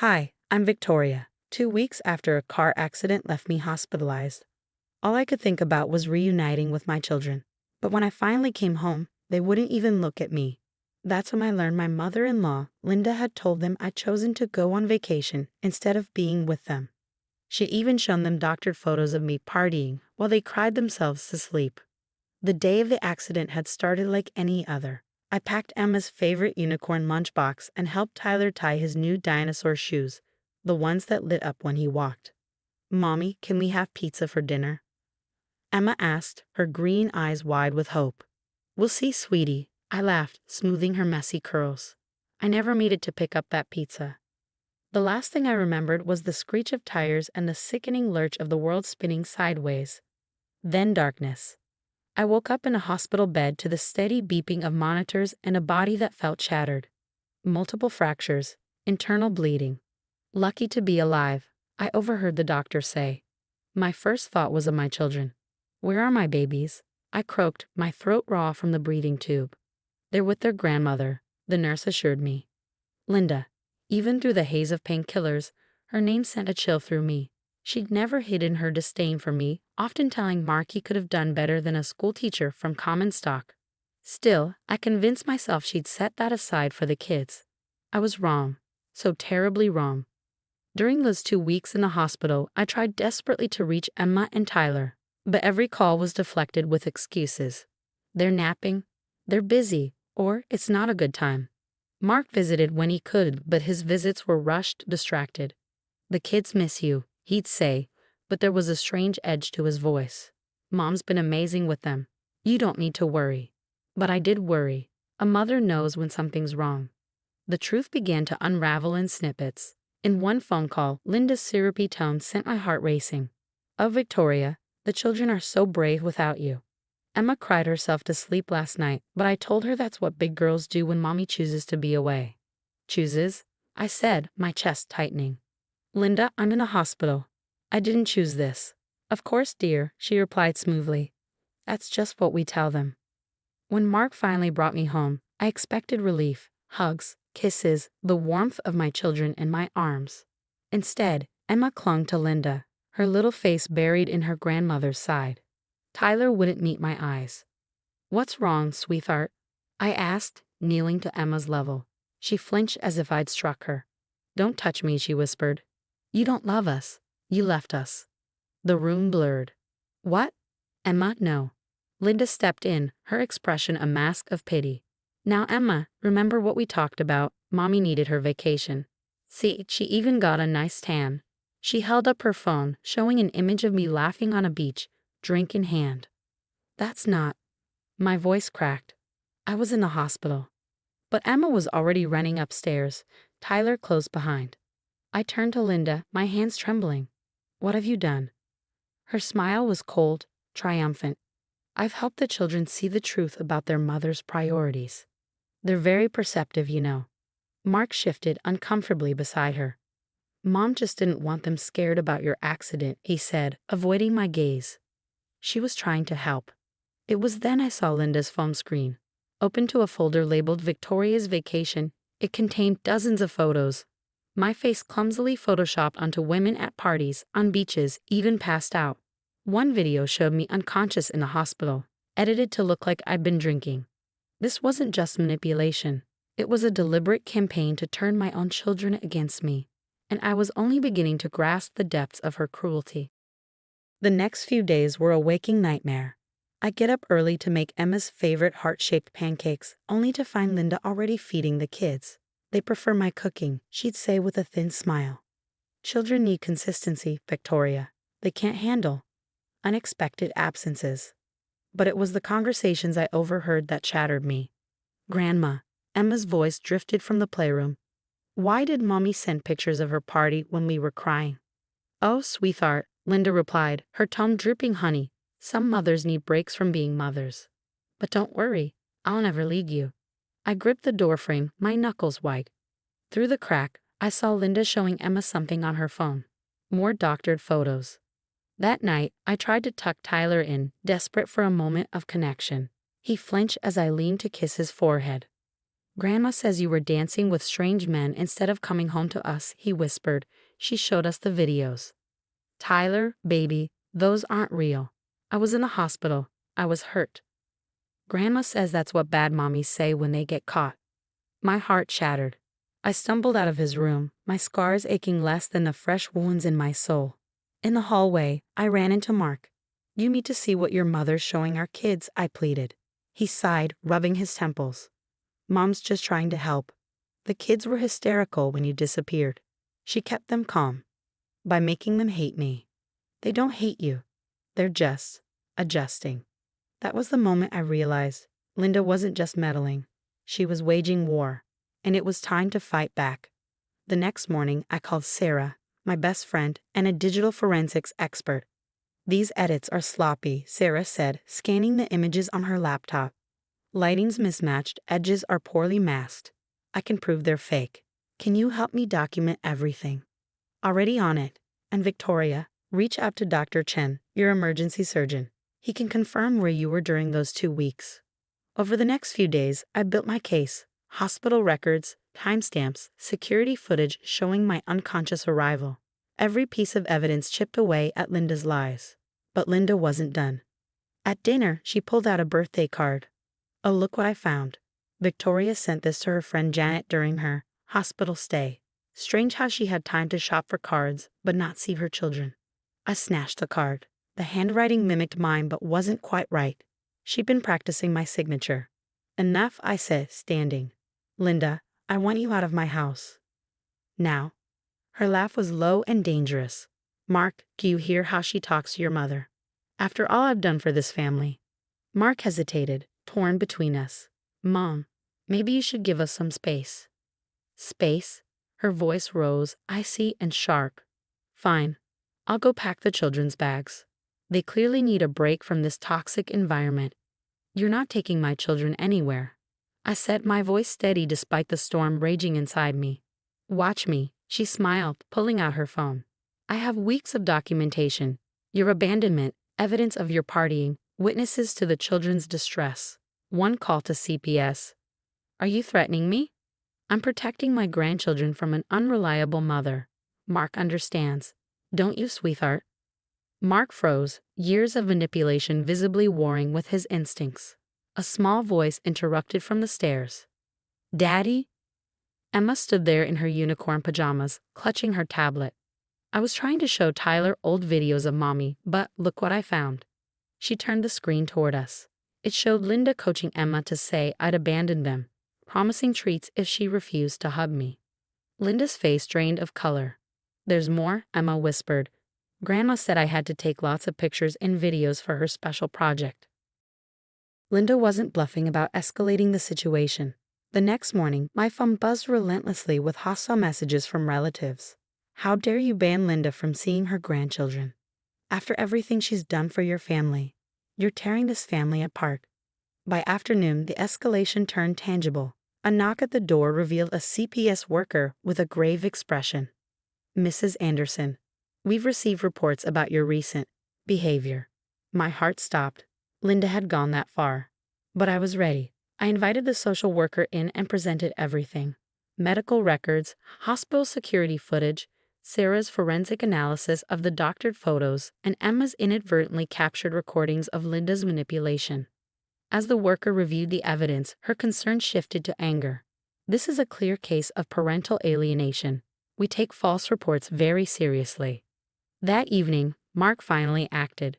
Hi, I'm Victoria. 2 weeks after a car accident left me hospitalized, all I could think about was reuniting with my children. But when I finally came home, they wouldn't even look at me. That's when I learned my mother-in-law, Linda, had told them I'd chosen to go on vacation instead of being with them. She'd even shown them doctored photos of me partying while they cried themselves to sleep. The day of the accident had started like any other. I packed Emma's favorite unicorn lunchbox and helped Tyler tie his new dinosaur shoes, the ones that lit up when he walked. "Mommy, can we have pizza for dinner?" Emma asked, her green eyes wide with hope. "We'll see, sweetie," I laughed, smoothing her messy curls. I never made it to pick up that pizza. The last thing I remembered was the screech of tires and the sickening lurch of the world spinning sideways. Then darkness. I woke up in a hospital bed to the steady beeping of monitors and a body that felt shattered. Multiple fractures, internal bleeding. "Lucky to be alive," I overheard the doctor say. My first thought was of my children. "Where are my babies?" I croaked, my throat raw from the breathing tube. "They're with their grandmother," the nurse assured me. Linda. Even through the haze of painkillers, her name sent a chill through me. She'd never hidden her disdain for me, often telling Mark he could have done better than a school teacher from common stock. Still, I convinced myself she'd set that aside for the kids. I was wrong. So terribly wrong. During those 2 weeks in the hospital, I tried desperately to reach Emma and Tyler, but every call was deflected with excuses. "They're napping," "they're busy," or "it's not a good time." Mark visited when he could, but his visits were rushed, distracted. "The kids miss you," he'd say, but there was a strange edge to his voice. "Mom's been amazing with them. You don't need to worry." But I did worry. A mother knows when something's wrong. The truth began to unravel in snippets. In one phone call, Linda's syrupy tone sent my heart racing. "Oh, Victoria, the children are so brave without you. Emma cried herself to sleep last night, but I told her that's what big girls do when mommy chooses to be away." "Chooses?" I said, my chest tightening. "Linda, I'm in a hospital. I didn't choose this." "Of course, dear," she replied smoothly. "That's just what we tell them." When Mark finally brought me home, I expected relief, hugs, kisses, the warmth of my children in my arms. Instead, Emma clung to Linda, her little face buried in her grandmother's side. Tyler wouldn't meet my eyes. "What's wrong, sweetheart?" I asked, kneeling to Emma's level. She flinched as if I'd struck her. "Don't touch me," she whispered. "You don't love us. You left us." The room blurred. "What?" "Emma, no." Linda stepped in, her expression a mask of pity. "Now, Emma, remember what we talked about. Mommy needed her vacation. See, she even got a nice tan." She held up her phone, showing an image of me laughing on a beach, drink in hand. "That's not—" My voice cracked. I was in the hospital. But Emma was already running upstairs, Tyler close behind. I turned to Linda, my hands trembling. "What have you done?" Her smile was cold, triumphant. "I've helped the children see the truth about their mother's priorities. They're very perceptive, you know." Mark shifted uncomfortably beside her. "Mom just didn't want them scared about your accident," he said, avoiding my gaze. She was trying to help. It was then I saw Linda's phone screen. Open to a folder labeled Victoria's Vacation, it contained dozens of photos. My face clumsily photoshopped onto women at parties, on beaches, even passed out. One video showed me unconscious in a hospital, edited to look like I'd been drinking. This wasn't just manipulation. It was a deliberate campaign to turn my own children against me, and I was only beginning to grasp the depths of her cruelty. The next few days were a waking nightmare. I get up early to make Emma's favorite heart-shaped pancakes, only to find Linda already feeding the kids. "They prefer my cooking," she'd say with a thin smile. "Children need consistency, Victoria. They can't handle unexpected absences." But it was the conversations I overheard that shattered me. "Grandma," Emma's voice drifted from the playroom. "Why did Mommy send pictures of her party when we were crying?" "Oh, sweetheart," Linda replied, her tone dripping honey. "Some mothers need breaks from being mothers. But don't worry, I'll never leave you." I gripped the doorframe, my knuckles white. Through the crack, I saw Linda showing Emma something on her phone. More doctored photos. That night, I tried to tuck Tyler in, desperate for a moment of connection. He flinched as I leaned to kiss his forehead. Grandma says you were dancing with strange men instead of coming home to us, he whispered. She showed us the videos. Tyler, baby, those aren't real. I was in the hospital. I was hurt. Grandma says that's what bad mommies say when they get caught. My heart shattered. I stumbled out of his room, my scars aching less than the fresh wounds in my soul. In the hallway, I ran into Mark. You need to see what your mother's showing our kids, I pleaded. He sighed, rubbing his temples. Mom's just trying to help. The kids were hysterical when you disappeared. She kept them calm by making them hate me. They don't hate you. They're just adjusting. That was the moment I realized Linda wasn't just meddling. She was waging war, and it was time to fight back. The next morning, I called Sarah, my best friend and a digital forensics expert. These edits are sloppy, Sarah said, scanning the images on her laptop. Lighting's mismatched, edges are poorly masked. I can prove they're fake. Can you help me document everything? Already on it. And Victoria, reach out to Dr. Chen, your emergency surgeon. He can confirm where you were during those 2 weeks. Over the next few days, I built my case. Hospital records, timestamps, security footage showing my unconscious arrival. Every piece of evidence chipped away at Linda's lies. But Linda wasn't done. At dinner, she pulled out a birthday card. Oh, look what I found. Victoria sent this to her friend Janet during her hospital stay. Strange how she had time to shop for cards, but not see her children. I snatched the card. The handwriting mimicked mine but wasn't quite right. She'd been practicing my signature. Enough, I said, standing. Linda, I want you out of my house. Now. Her laugh was low and dangerous. Mark, do you hear how she talks to your mother? After all I've done for this family. Mark hesitated, torn between us. Mom, maybe you should give us some space. Space? Her voice rose, icy and sharp. Fine. I'll go pack the children's bags. They clearly need a break from this toxic environment. You're not taking my children anywhere. I said, my voice steady despite the storm raging inside me. Watch me, she smiled, pulling out her phone. I have weeks of documentation. Your abandonment, evidence of your partying, witnesses to the children's distress. One call to CPS. Are you threatening me? I'm protecting my grandchildren from an unreliable mother. Mark understands. Don't you, sweetheart? Mark froze, years of manipulation visibly warring with his instincts. A small voice interrupted from the stairs. Daddy? Emma stood there in her unicorn pajamas, clutching her tablet. I was trying to show Tyler old videos of Mommy, but look what I found. She turned the screen toward us. It showed Linda coaching Emma to say I'd abandoned them, promising treats if she refused to hug me. Linda's face drained of color. There's more, Emma whispered. Grandma said I had to take lots of pictures and videos for her special project. Linda wasn't bluffing about escalating the situation. The next morning, my phone buzzed relentlessly with hostile messages from relatives. How dare you ban Linda from seeing her grandchildren? After everything she's done for your family, you're tearing this family apart. By afternoon, the escalation turned tangible. A knock at the door revealed a CPS worker with a grave expression. Mrs. Anderson, we've received reports about your recent behavior. My heart stopped. Linda had gone that far. But I was ready. I invited the social worker in and presented everything. Medical records, hospital security footage, Sarah's forensic analysis of the doctored photos, and Emma's inadvertently captured recordings of Linda's manipulation. As the worker reviewed the evidence, her concern shifted to anger. This is a clear case of parental alienation. We take false reports very seriously. That evening, Mark finally acted.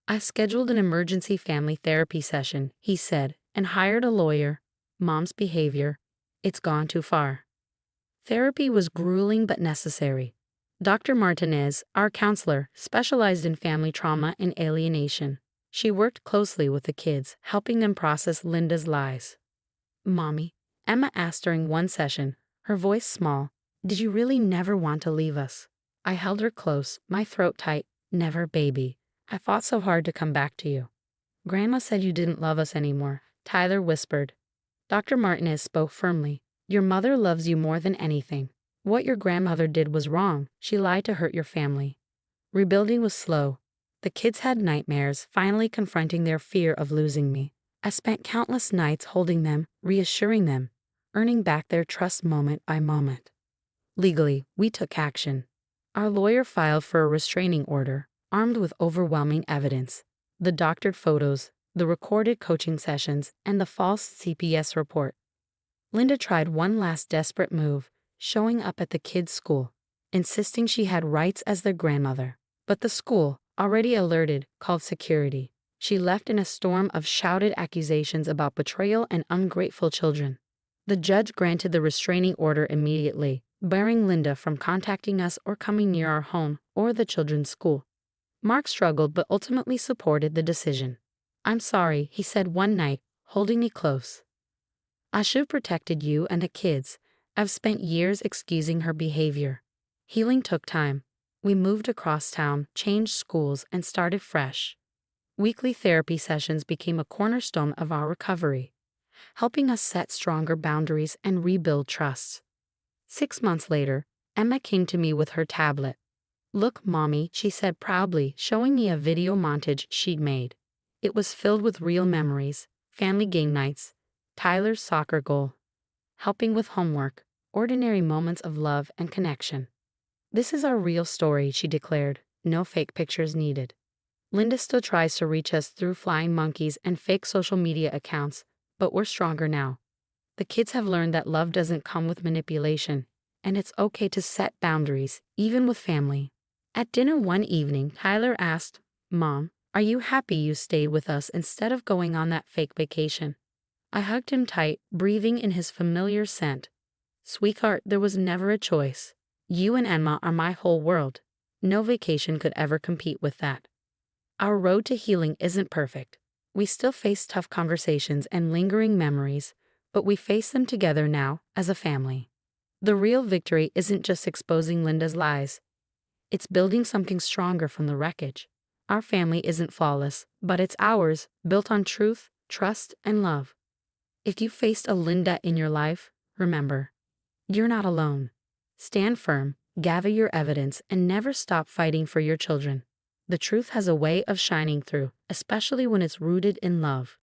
I scheduled an emergency family therapy session, he said, and hired a lawyer. Mom's behavior. It's gone too far. Therapy was grueling but necessary. Dr. Martinez, our counselor, specialized in family trauma and alienation. She worked closely with the kids, helping them process Linda's lies. Mommy, Emma asked during one session, her voice small, did you really never want to leave us? I held her close, my throat tight. Never, baby. I fought so hard to come back to you. Grandma said you didn't love us anymore, Tyler whispered. Dr. Martinez spoke firmly. Your mother loves you more than anything. What your grandmother did was wrong. She lied to hurt your family. Rebuilding was slow. The kids had nightmares, finally confronting their fear of losing me. I spent countless nights holding them, reassuring them. earning back their trust moment by moment. Legally, we took action. Our lawyer filed for a restraining order, armed with overwhelming evidence: the doctored photos, the recorded coaching sessions, and the false CPS report. Linda tried one last desperate move, showing up at the kids' school, insisting she had rights as their grandmother. But the school, already alerted, called security. She left in a storm of shouted accusations about betrayal and ungrateful children. The judge granted the restraining order immediately, barring Linda from contacting us or coming near our home or the children's school. Mark struggled but ultimately supported the decision. "I'm sorry," he said one night, holding me close. "I should have protected you and the kids. I've spent years excusing her behavior." Healing took time. We moved across town, changed schools, and started fresh. Weekly therapy sessions became a cornerstone of our recovery, helping us set stronger boundaries and rebuild trust. 6 months later, Emma came to me with her tablet. "Look, Mommy," she said proudly, showing me a video montage she'd made. It was filled with real memories: family game nights, Tyler's soccer goal, helping with homework, ordinary moments of love and connection. "This is our real story," she declared. "No fake pictures needed." Linda still tries to reach us through flying monkeys and fake social media accounts, but we're stronger now. The kids have learned that love doesn't come with manipulation, and it's okay to set boundaries, even with family. At dinner one evening, Tyler asked, "Mom, are you happy you stayed with us instead of going on that fake vacation?" I hugged him tight, breathing in his familiar scent. "Sweetheart, there was never a choice. You and Emma are my whole world. No vacation could ever compete with that." Our road to healing isn't perfect. We still face tough conversations and lingering memories, but we face them together now, as a family. The real victory isn't just exposing Linda's lies. It's building something stronger from the wreckage. Our family isn't flawless, but it's ours, built on truth, trust, and love. If you faced a Linda in your life, remember, you're not alone. Stand firm, gather your evidence, and never stop fighting for your children. The truth has a way of shining through, especially when it's rooted in love.